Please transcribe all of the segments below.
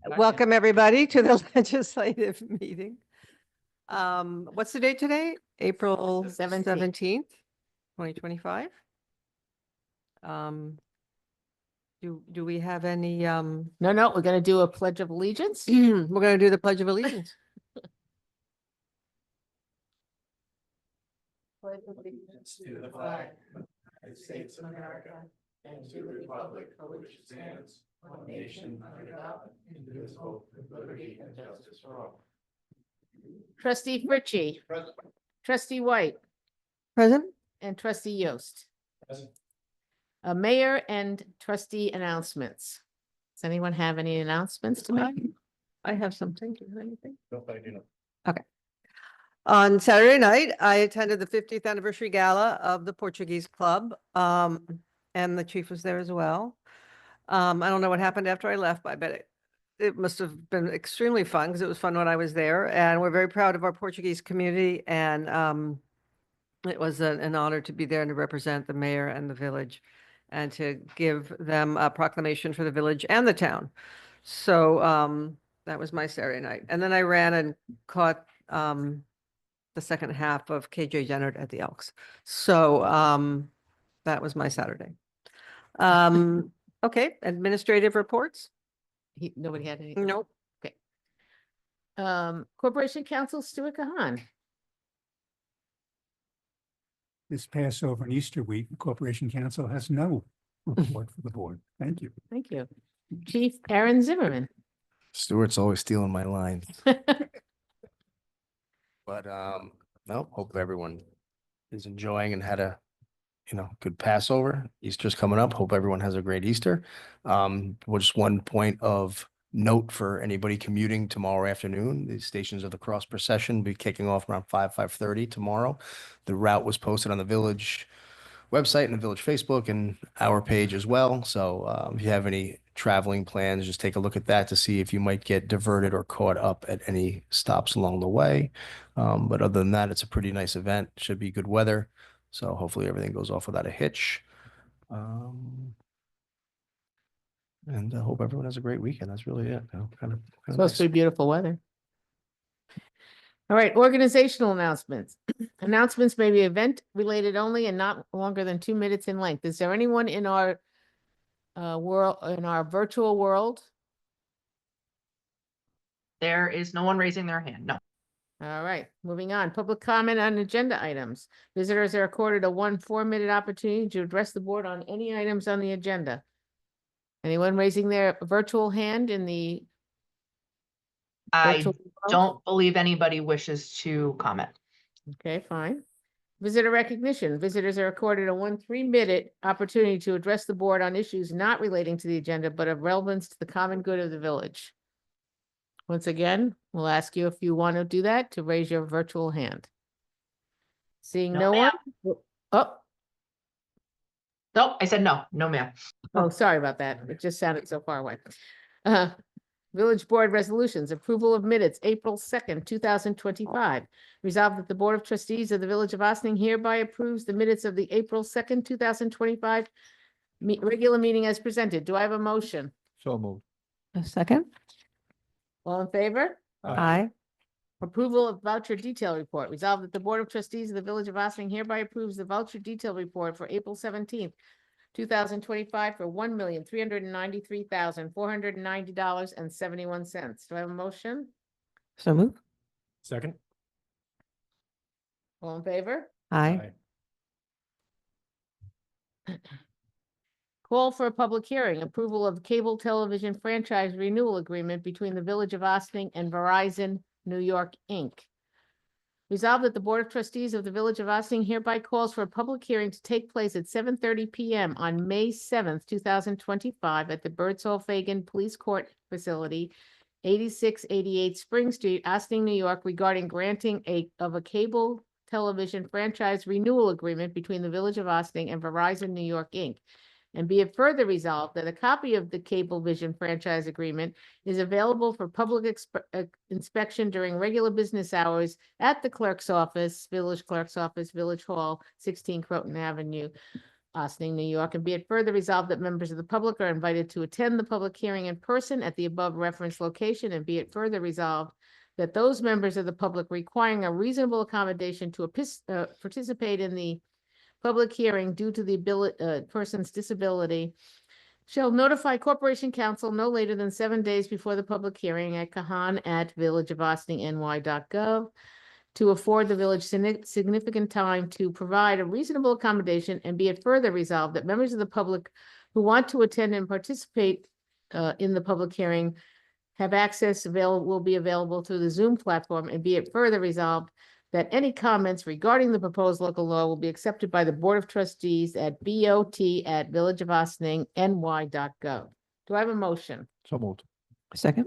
Welcome, everybody, to the legislative meeting. What's the date today? April 17th, 2025. Do we have any, No, we're going to do a pledge of allegiance. we're going to do the Pledge of Allegiance. Pledge of allegiance to the flag of the United States of America and to the republic for which it stands, one nation under God, indivisible, with liberty and justice for all. Trustee Fritchie. Present. Trustee White. Present? And Trustee Yost. Present. Mayor and trustee announcements. Does anyone have any announcements to make? I have something. Do you have anything? No, I do not. Okay. On Saturday night, I attended the 50th anniversary gala of the Portuguese Club, and the chief was there as well. I don't know what happened after I left, but I bet it must have been extremely fun because it was fun when I was there. And we're very proud of our Portuguese community. And it was an honor to be there and to represent the mayor and the village and to give them a proclamation for the village and the town. So that was my Saturday night. And then I ran and caught the second half of KJ Jenner at the Elks. So that was my Saturday. Okay, administrative reports? Nobody had anything? Nope. Okay. Corporation Counsel Stuart Kahan. This Passover and Easter week, the Corporation Council has no report for the board. Thank you. Thank you. Chief Aaron Zimmerman. Stuart's always stealing my lines. But no, hope everyone is enjoying and had a good Passover. Easter's coming up. Hope everyone has a great Easter. Just one point of note for anybody commuting tomorrow afternoon. The Stations of the Cross procession will be kicking off around 5:30 tomorrow. The route was posted on the village website and the village Facebook and our page as well. So if you have any traveling plans, just take a look at that to see if you might get diverted or caught up at any stops along the way. But other than that, it's a pretty nice event. Should be good weather. So hopefully everything goes off without a hitch. And I hope everyone has a great weekend. That's really it. Kind of Supposed to be beautiful weather. All right, organizational announcements. Announcements may be event related only and not longer than 2 minutes in length. Is there anyone in our virtual world? There is no one raising their hand. No. All right, moving on. Public comment on agenda items. Visitors are accorded a 1 4-minute opportunity to address the board on any items on the agenda. Anyone raising their virtual hand in the I virtual world? don't believe anybody wishes to comment. Okay, fine. Visitor recognition. Visitors are accorded a 1 3-minute opportunity to address the board on issues not relating to the agenda, but of relevance to the common good of the village. Once again, we'll ask you if you want to do that to raise your virtual hand. Seeing No, no one. Oh, Nope, I said no. No, ma'am. oh, sorry about that. It just sounded so far away. Village Board resolutions, approval of minutes, April 2nd, 2025. Resolved that the Board of Trustees of the Village of Ossining hereby approves the minutes of the April 2nd, 2025 regular meeting as presented. Do I have a motion? So moved. A second? All in favor? Aye. Approval of voucher detail report. Resolved that the Board of Trustees of the Village of Ossining hereby approves the voucher detail report for April 17th, 2025 for $1,393,490.71. Do I have a motion? So move. Second. All in favor? Aye. Call for a public hearing, approval of cable television franchise renewal agreement between the Village of Ossining and Verizon New York, Inc. Resolved that the Board of Trustees of the Village of Ossining hereby calls for a public hearing to take place at 7:30 p.m. on May 7th, 2025 at the Birdsall Fagan Police Court Facility, 8688 Spring Street, Ossining, New York, regarding granting of a cable television franchise renewal agreement between the Village of Ossining and Verizon New York, Inc. And be it further resolved that a copy of the Cablevision franchise agreement is available for public inspection during regular business hours at the clerk's office, Village Clerk's Office, Village Hall, 16 Croton Avenue, Ossining, New York, and be it further resolved that members of the public are invited to attend the public hearing in person at the above referenced location, and be it further resolved that those members of the public requiring a reasonable accommodation to participate in the public hearing due to the person's disability shall notify Corporation Counsel no later than 7 days before the public hearing at kahan@villageofosningny.gov to afford the village significant time to provide a reasonable accommodation, and be it further resolved that members of the public who want to attend and participate in the public hearing have access will be available through the Zoom platform, and be it further resolved that any comments regarding the proposed local law will be accepted by the Board of Trustees at bot@villageofosningny.gov. Do I have a motion? So moved. Second?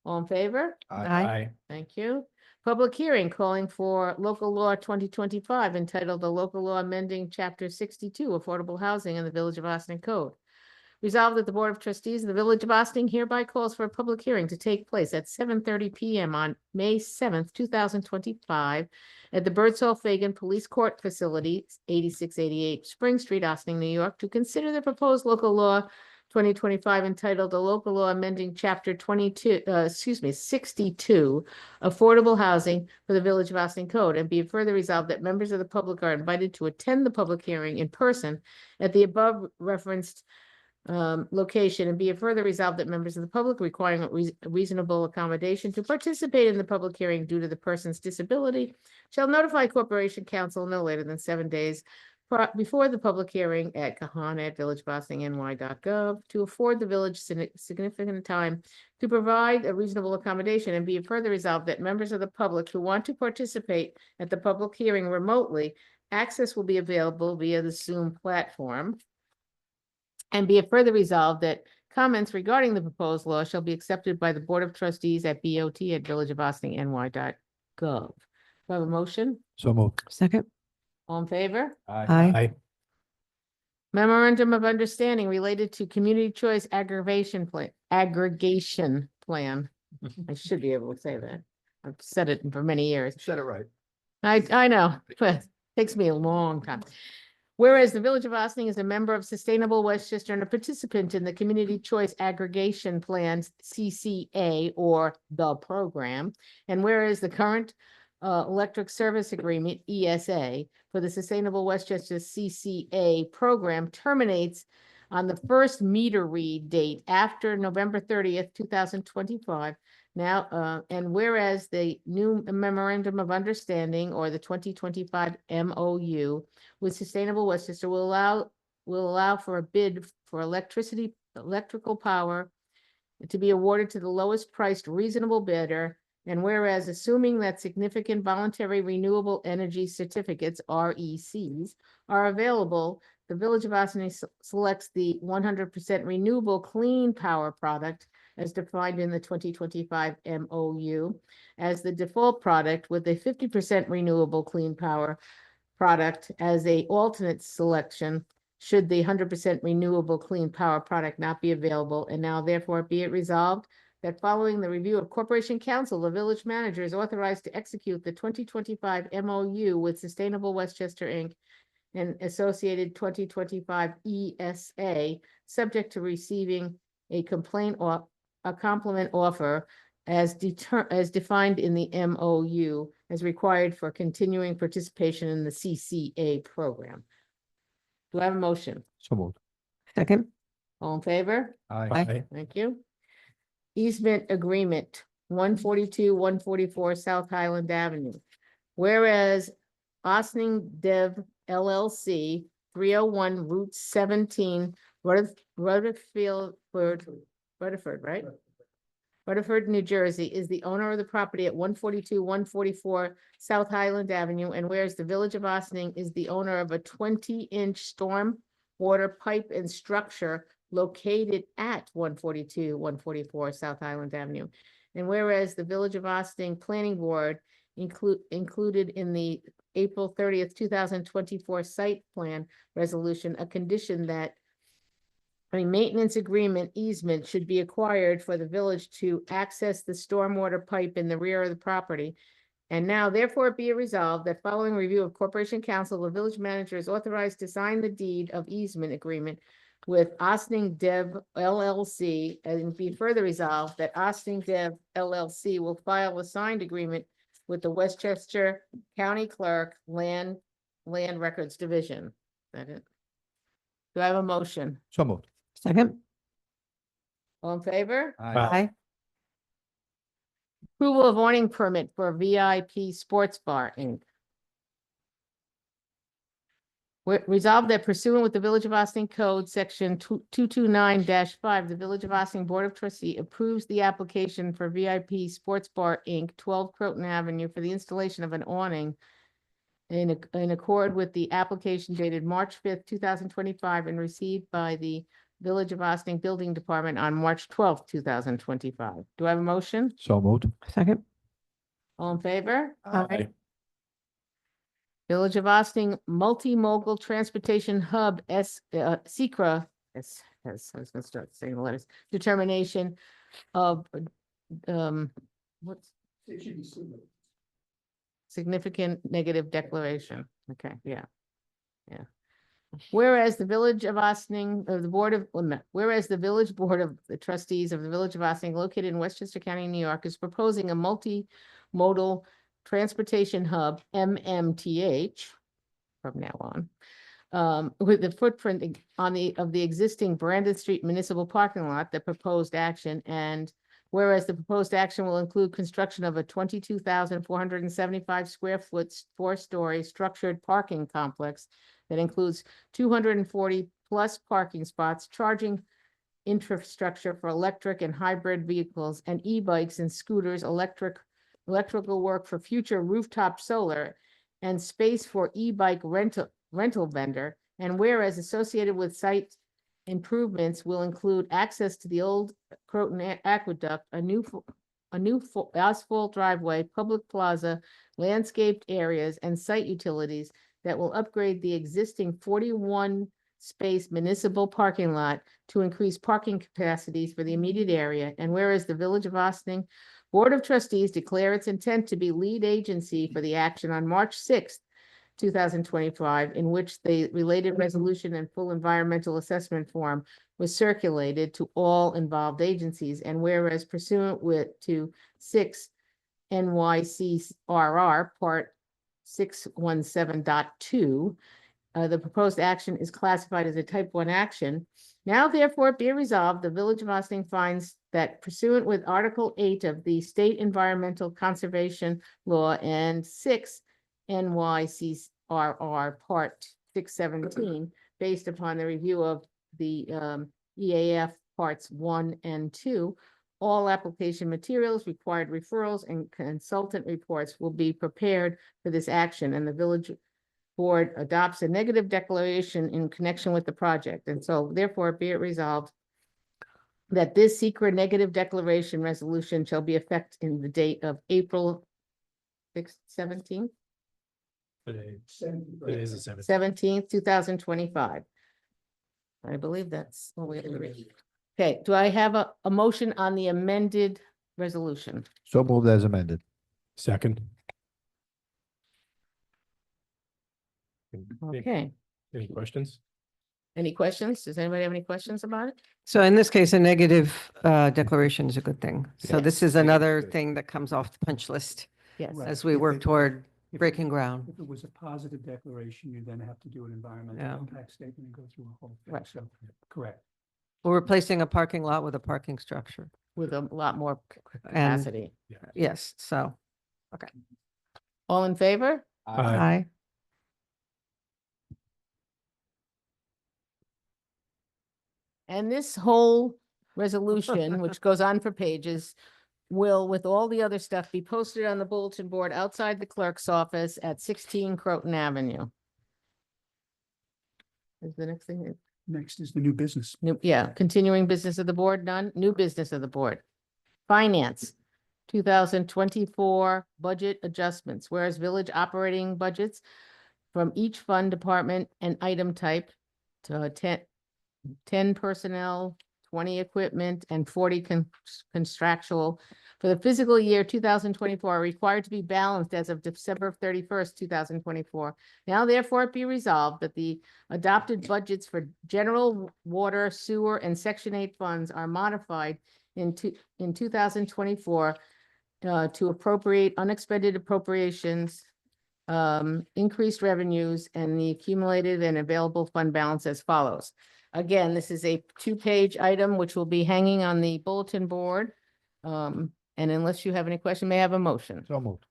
All in favor? Aye. Thank you. Public hearing calling for local law 2025 entitled the Local Law Amending Chapter 62 Affordable Housing in the Village of Austin Code. Resolved that the Board of Trustees of the Village of Austin hereby calls for a public hearing to take place at 7:30 PM on May 7th, 2025 at the Birdsall Fagan Police Court Facility, 8688 Spring Street, Austin, New York, to consider the proposed local law 2025 entitled the Local Law Amending Chapter 62 Affordable Housing for the Village of Austin Code, and be it further resolved that members of the public are invited to attend the public hearing in person at the above referenced location, and be it further resolved that members of the public requiring a reasonable accommodation to participate in the public hearing due to the person's disability shall notify Corporation Counsel no later than 7 days before the public hearing at kahan@villageofosningny.gov to afford the village significant time to provide a reasonable accommodation, and be it further resolved that members of the public who want to participate at the public hearing remotely, access will be available via the Zoom platform. And be it further resolved that comments regarding the proposed law shall be accepted by the Board of Trustees at bot@villageofosningny.gov. Do I have a motion? So moved. Second? All in favor? Aye. Memorandum of Understanding related to Community Choice Aggregation Plan. I should be able to say that. I've said it for many years. Said it right. I know, but it takes me a long time. Whereas the Village of Ossining is a member of Sustainable Westchester and a participant in the Community Choice Aggregation Plan, CCA, or the program. And whereas the current Electric Service Agreement, ESA, for the Sustainable Westchester CCA program terminates on the first meter read date after November 30th, 2025. Now, and whereas the new Memorandum of Understanding, or the 2025 MOU with Sustainable Westchester will allow for a bid for electrical power to be awarded to the lowest priced reasonable bidder. And whereas assuming that significant voluntary renewable energy certificates, RECs, are available, the Village of Ossining selects the 100% renewable clean power product as defined in the 2025 MOU as the default product, with a 50% renewable clean power product as a alternate selection should the 100% renewable clean power product not be available. And now therefore be it resolved that following the review of Corporation Counsel, the village manager is authorized to execute the 2025 MOU with Sustainable Westchester, Inc. and associated 2025 ESA, subject to receiving a complement offer as defined in the MOU as required for continuing participation in the CCA program. Do I have a motion? So moved. Second? All in favor? Aye. Thank you. Easement agreement, 142, 144 South Highland Avenue. Whereas Ossining Dev LLC, 301 Route 17, Rutherford, right? Rutherford, New Jersey, is the owner of the property at 142, 144 South Highland Avenue, and whereas the Village of Ossining is the owner of a 20-inch storm water pipe and structure located at 142, 144 South Highland Avenue. And whereas the Village of Ossining Planning Board included in the April 30th, 2024 site plan resolution, a condition that a maintenance agreement easement should be acquired for the village to access the stormwater pipe in the rear of the property. And now therefore be it resolved that following review of Corporation Council, the village manager is authorized to sign the deed of easement agreement with Osning Dev LLC, and be further resolved that Osning Dev LLC will file a signed agreement with the Westchester County Clerk Land Records Division. Is that it? Do I have a motion? So moved. Second. All in favor? Aye. Approval of awning permit for VIP Sports Bar, Inc. Resolved that pursuant with the Village of Austin Code, section 229-5, the Village of Austin Board of Trustee approves the application for VIP Sports Bar, Inc., 12 Croton Avenue, for the installation of an awning in accord with the application dated March 5th, 2025, and received by the Village of Austin Building Department on March 12th, 2025. Do I have a motion? So moved. Second. All in favor? Aye. Village of Austin Multimodal Transportation Hub, SECRA, I was gonna start saying the letters, determination of, what's significant negative declaration. Okay, yeah. Yeah. Whereas the Village of Austin, or the Board of, well, no, whereas the Village Board of the Trustees of the Village of Austin, located in Westchester County, New York, is proposing a multimodal transportation hub, MMTH, from now on, with the footprint of the existing Brandon Street Municipal Parking Lot, the proposed action, and whereas the proposed action will include construction of a 22,475 square foot, 4-story structured parking complex that includes 240 plus parking spots, charging infrastructure for electric and hybrid vehicles, and e-bikes and scooters, electrical work for future rooftop solar, and space for e-bike rental vendor. And whereas associated with site improvements will include access to the old Croton Aqueduct, a new asphalt driveway, public plaza, landscaped areas, and site utilities that will upgrade the existing 41 space municipal parking lot to increase parking capacities for the immediate area. And whereas the Village of Austin Board of Trustees declare its intent to be lead agency for the action on March 6th, 2025, in which the related resolution and full environmental assessment form was circulated to all involved agencies. And whereas pursuant to 6 NYCRR Part 617.2, the proposed action is classified as a type 1 action. Now therefore be resolved, the Village of Austin finds that pursuant with Article 8 of the State Environmental Conservation Law and 6 NYCRR Part 617, based upon the review of the EAF Parts 1 and 2, all application materials, required referrals, and consultant reports will be prepared for this action, and the Village Board adopts a negative declaration in connection with the project. And so therefore be it resolved that this secret negative declaration resolution shall be effective in the date of April 17th, Today is the 7th. 17th, 2025. I believe that's what we have to read. Okay, do I have a motion on the amended resolution? So moved as amended. Second. Okay, Any questions? any questions? Does anybody have any questions about it? So in this case, a negative declaration is a good thing. So this Yes. is another thing that comes off the punch list Yes, Right. as we If work it- toward if it- breaking ground. If it was a positive declaration, you then have to do an environmental Yeah. impact statement and go through a whole thing. Right. So, correct. We're replacing a parking lot with a parking structure. with a lot more And capacity. yes, so, All in favor? aye. And this whole resolution, which goes on for pages, will, with all the other stuff, be posted on the bulletin board outside the clerk's office at 16 Croton Avenue. Is the next thing, Next is the new business. continuing business of the board, none, new business of the board. Finance, 2024 budget adjustments, whereas village operating budgets from each fund department and item type to 10 personnel, 20 equipment, and 40 contractual for the fiscal year 2024 are required to be balanced as of December 31st, 2024. Now therefore it be resolved that the adopted budgets for general water, sewer, and Section 8 funds are modified in 2024 to appropriate unexpended appropriations, increased revenues, and the accumulated and available fund balance as follows. Again, this is a 2-page item which will be hanging on the bulletin board. And unless you have any question, may I have a motion? So moved.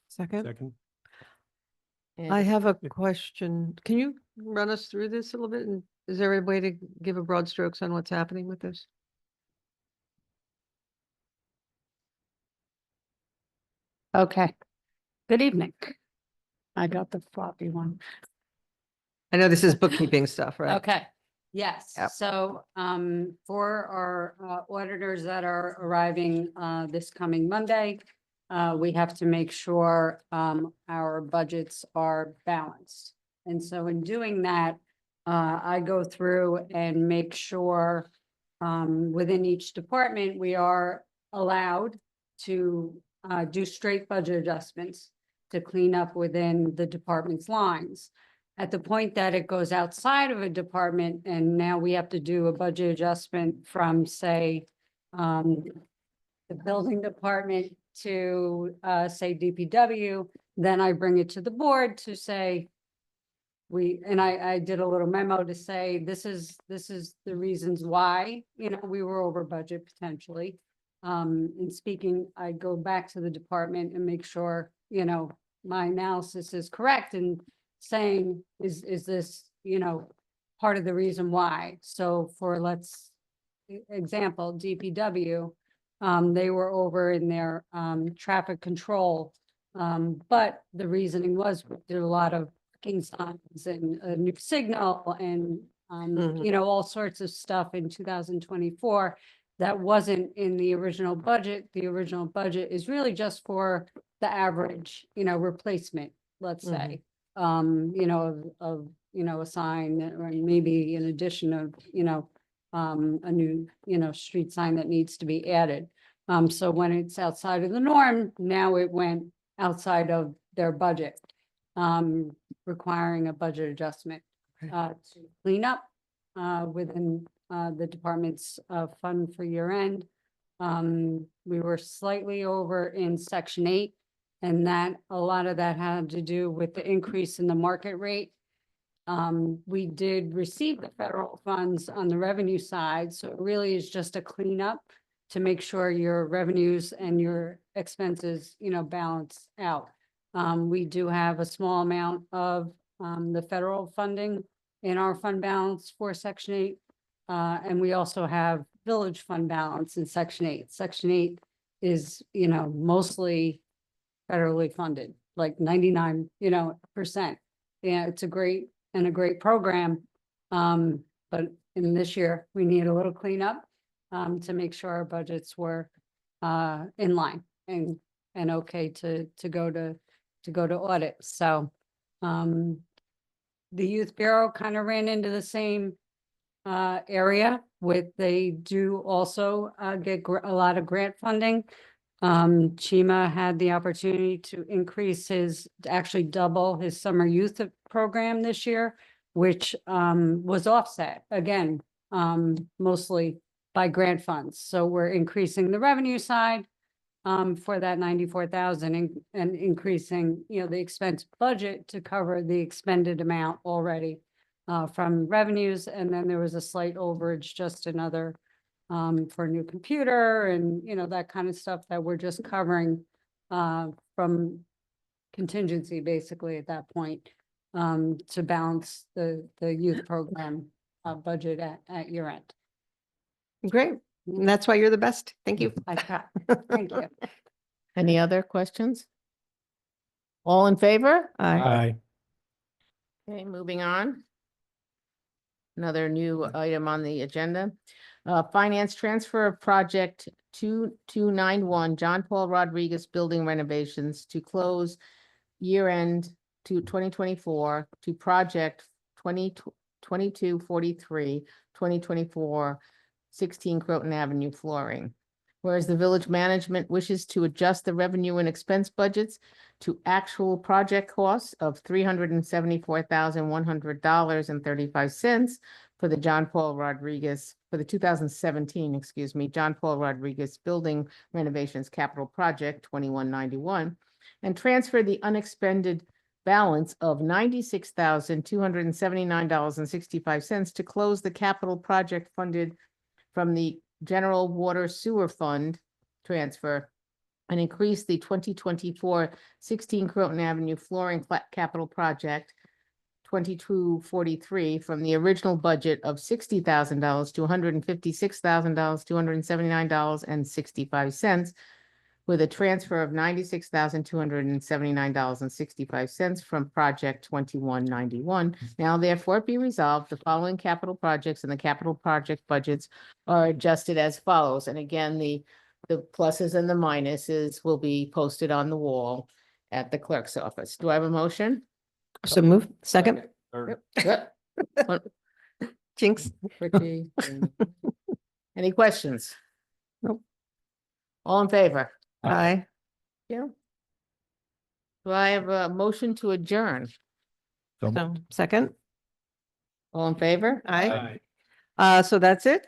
Second. Second. And I have a question. Can you run us through this a little bit? And is there a way to give a broad strokes on what's happening with this? Okay. Good evening. I got the floppy one. I know this is bookkeeping stuff, right? Okay, yes. Yep. So for our auditors that are arriving this coming Monday, we have to make sure our budgets are balanced. And so in doing that, I go through and make sure within each department, we are allowed to do straight budget adjustments to clean up within the department's lines. At the point that it goes outside of a department and now we have to do a budget adjustment from, say, the building department to, say, DPW, then I bring it to the board to say, I did a little memo to say, this is the reasons why, we were over budget potentially. In speaking, I go back to the department and make sure, my analysis is correct and saying, is this, part of the reason why? So for example, DPW, they were over in their traffic control. But the reasoning was there were a lot of parking signs and a new signal and all sorts of stuff in 2024 that wasn't in the original budget. The original budget is really just for the average, replacement, let's say, of a sign or maybe in addition of, a new, street sign that needs to be added. So when it's outside of the norm, now it went outside of their budget, requiring a budget adjustment to clean up within the department's fund for year end. We were slightly over in Section 8, and a lot of that had to do with the increase in the market rate. We did receive the federal funds on the revenue side, so it really is just a cleanup to make sure your revenues and your expenses, balance out. We do have a small amount of the federal funding in our fund balance for Section 8. And we also have village fund balance in Section 8. Section 8 is, mostly federally funded, like 99%. Yeah, it's a great program. But in this year, we need a little cleanup to make sure our budgets were in line and okay to go to audit. So the Youth Bureau kind of ran into the same area they do also get a lot of grant funding. Chima had the opportunity to actually double his summer youth program this year, which was offset again, mostly by grant funds. So we're increasing the revenue side for that 94,000 and increasing, the expense budget to cover the expended amount already from revenues. And then there was a slight overage, just another for a new computer and, that kind of stuff that we're just covering from contingency basically at that point to balance the youth program budget at year end. Great. And that's why you're the best. Thank you. I try. Thank you. any other questions? All in favor? Aye. Aye. Okay, moving on. Another new item on the agenda. Finance transfer of project 2291, John Paul Rodriguez Building renovations to close year end to 2024 to project 2022-43, 2024 16 Croton Avenue flooring. Whereas the village management wishes to adjust the revenue and expense budgets to actual project costs of $374,100.35 for the John Paul Rodriguez, for the 2017, John Paul Rodriguez Building Renovations Capital Project 2191, and transfer the unexpended balance of $96,279.65 to close the capital project funded from the General Water Sewer Fund transfer and increase the 2024 16 Croton Avenue flooring capital project 2243 from the original budget of $60,000 to $156,000, $279.65, with a transfer of $96,279.65 from project 2191. Now therefore be resolved, the following capital projects and the capital project budgets are adjusted as follows. And again, the pluses and the minuses will be posted on the wall at the clerk's office. Do I have a motion? So move. Second, Yep. Jinx. Richie. Any questions? Nope. All in favor? Aye. Yeah. Do I have a motion to adjourn? So second, All in favor? aye. So that's it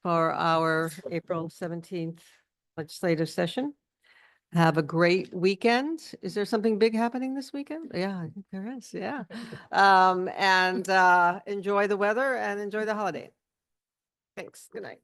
for our April 17th legislative session. Have a great weekend. Is there something big happening this weekend? Yeah, I think there is. Yeah. And enjoy the weather and enjoy the holiday. Thanks. Good night.